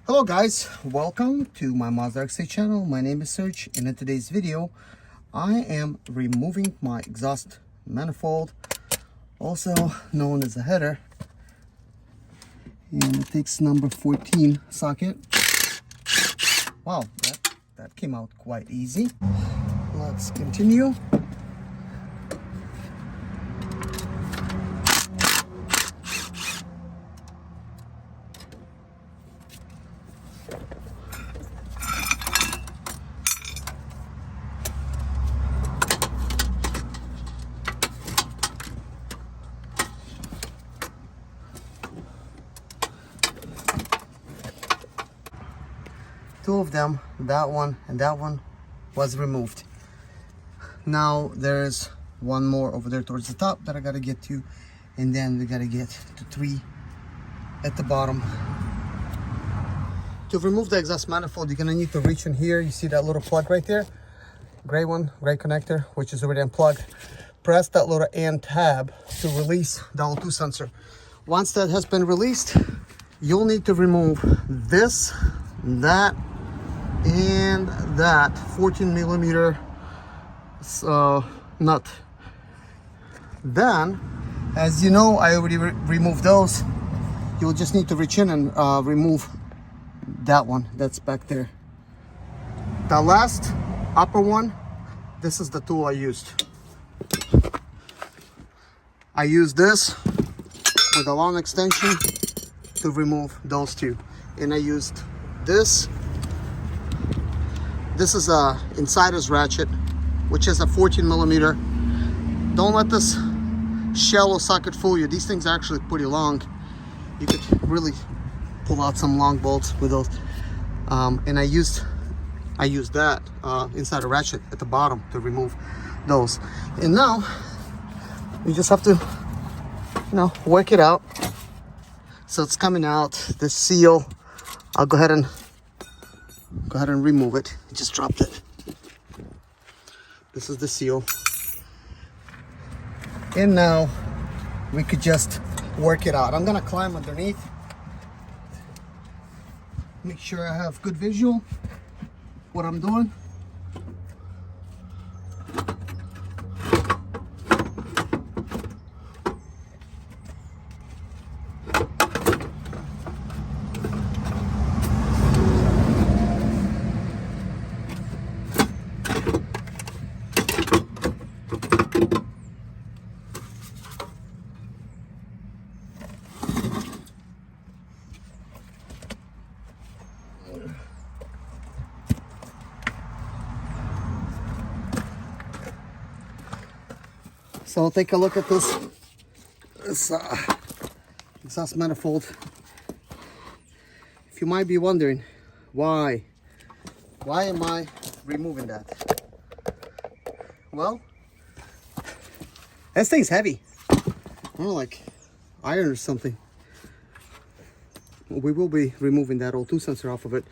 Hello guys, welcome to my Mazda RX-8 channel. My name is Serge, and in today's video I am removing my exhaust manifold, also known as a header, and it takes number 14 socket. Wow, that came out quite easy. Let's continue. Two of them, that one and that one, was removed. Now there's one more over there towards the top that I gotta get to, and then we gotta get to 3 at the bottom. To remove the exhaust manifold, you're gonna need to reach in here. You see that little plug right there, gray one, gray connector, which is already unplugged. Press that little N tab to release the O2 sensor. Once that has been released, you'll need to remove this, that, and that 14 millimeter nut. Then, as you know, I already removed those. You'll just need to reach in and remove that one that's back there. The last upper one, this is the tool I used. I used this with a long extension to remove those two, and I used this. This is a insider's ratchet, which is a 14 millimeter. Don't let this shallow socket fool you. These things are actually pretty long. You could really pull out some long bolts with those. And I used that insider ratchet at the bottom to remove those. And now you just have to, work it out. So it's coming out. This seal, I'll go ahead and remove it. I just dropped it. This is the seal. And now we could just work it out. I'm gonna climb underneath, make sure I have good visual what I'm doing. So take a look at this exhaust manifold. If you might be wondering why am I removing that? Well, this thing's heavy. I don't know, like iron or something. We will be removing that O2 sensor off of it.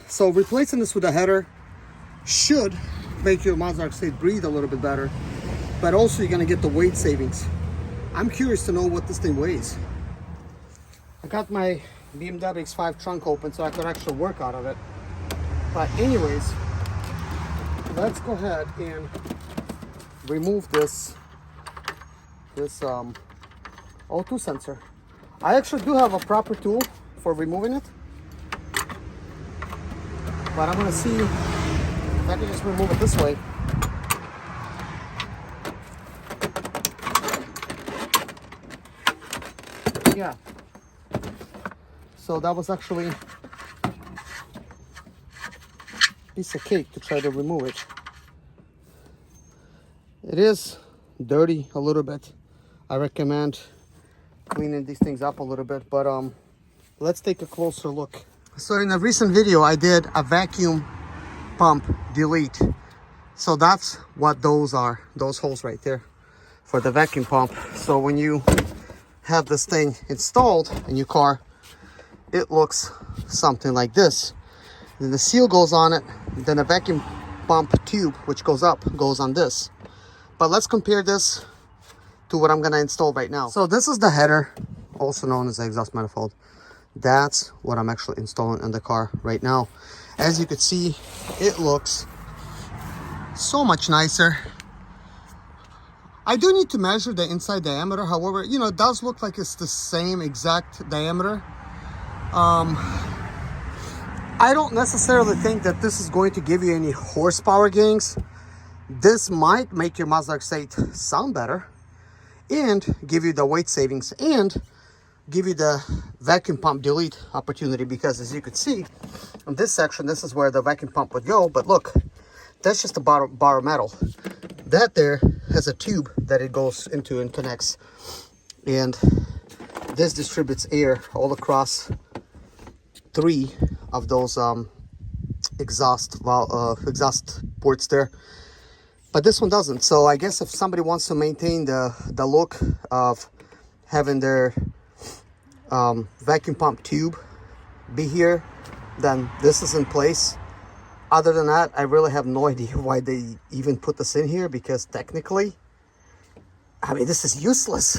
So replacing this with a header should make your Mazda RX-8 breathe a little bit better, but also you're gonna get the weight savings. I'm curious to know what this thing weighs. I got my BMW X5 trunk open so I could actually work out of it. But anyways, let's go ahead and remove this O2 sensor. I actually do have a proper tool for removing it, but I'm gonna see if I can just remove it this way. Yeah. So that was actually a piece of cake to try to remove it. It is dirty a little bit. I recommend cleaning these things up a little bit, but let's take a closer look. So in a recent video I did a vacuum pump delete. So that's what those are, those holes right there for the vacuum pump. So when you have this thing installed in your car, it looks something like this. Then the seal goes on it, then a vacuum pump tube which goes up goes on this. But let's compare this to what I'm gonna install right now. So this is the header, also known as the exhaust manifold. That's what I'm actually installing in the car right now. As you can see, it looks so much nicer. I do need to measure the inside diameter. However, you know, it does look like it's the same exact diameter. I don't necessarily think that this is going to give you any horsepower gains. This might make your Mazda RX-8 sound better and give you the weight savings and give you the vacuum pump delete opportunity, because as you can see in this section, this is where the vacuum pump would go. But look, that's just a bar of metal. That there has a tube that it goes into and connects, and this distributes air all across 3 of those exhaust ports there. But this one doesn't. So I guess if somebody wants to maintain the look of having their vacuum pump tube be here, then this is in place. Other than that, I really have no idea why they even put this in here, because technically, I mean, this is useless.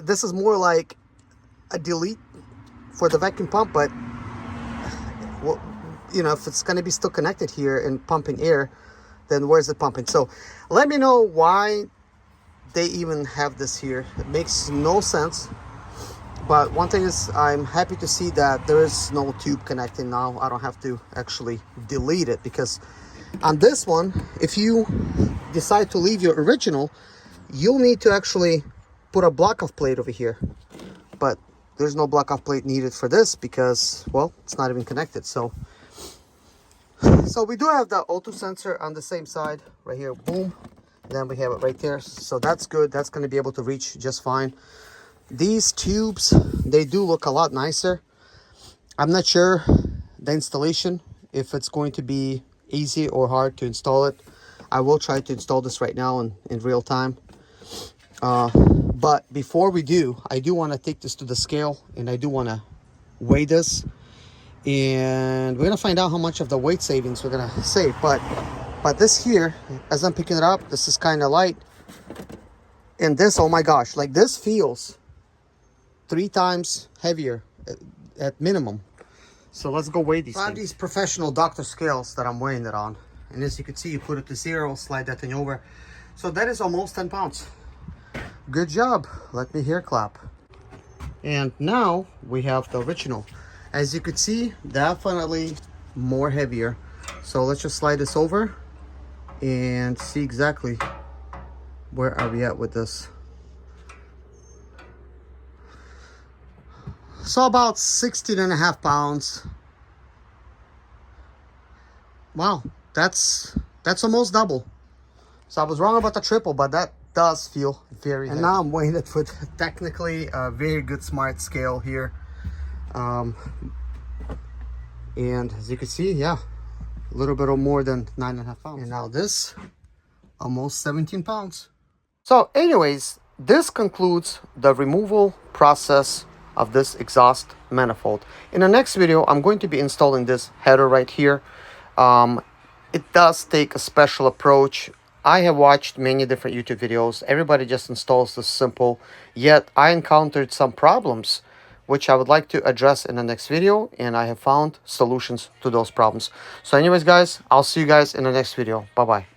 This is more like a delete for the vacuum pump, but well, you know, if it's going to be still connected here and pumping air, then where's it pumping? So let me know why they even have this here. It makes no sense. But one thing is, I'm happy to see that there is no tube connecting now. I don't have to actually delete it, because on this one, if you decide to leave your original, you'll need to actually put a block-off plate over here. But there's no block-off plate needed for this because, well, it's not even connected. So we do have the O2 sensor on the same side right here. Boom. Then we have it right there. So that's good. That's going to be able to reach just fine. These tubes, they do look a lot nicer. I'm not sure the installation, if it's going to be easy or hard to install it. I will try to install this right now in real time. But before we do, I do want to take this to the scale, and I do want to weigh this. And we're going to find out how much of the weight savings we're going to save. But this here, as I'm picking it up, this is kind of light. And this, oh my gosh, like this feels 3 times heavier at minimum. So let's go weigh these. I have these professional doctor scales that I'm weighing it on. And as you can see, you put it to 0, slide that thing over. So that is almost 10 pounds. Good job. Let me hear clap. And now we have the original. As you can see, definitely more heavier. So let's just slide this over and see exactly where are we at with this. So about 16.5 pounds. Wow, that's almost double. So I was wrong about the triple, but that does feel very heavy. And now I'm weighing it with technically a very good smart scale here. And as you can see, yeah, a little bit more than 9.5 pounds. And now this, almost 17 pounds. So anyways, this concludes the removal process of this exhaust manifold. In the next video, I'm going to be installing this header right here. It does take a special approach. I have watched many different YouTube videos. Everybody just installs this simple, yet I encountered some problems which I would like to address in the next video, and I have found solutions to those problems. So anyways, guys, I'll see you guys in the next video. Bye-bye.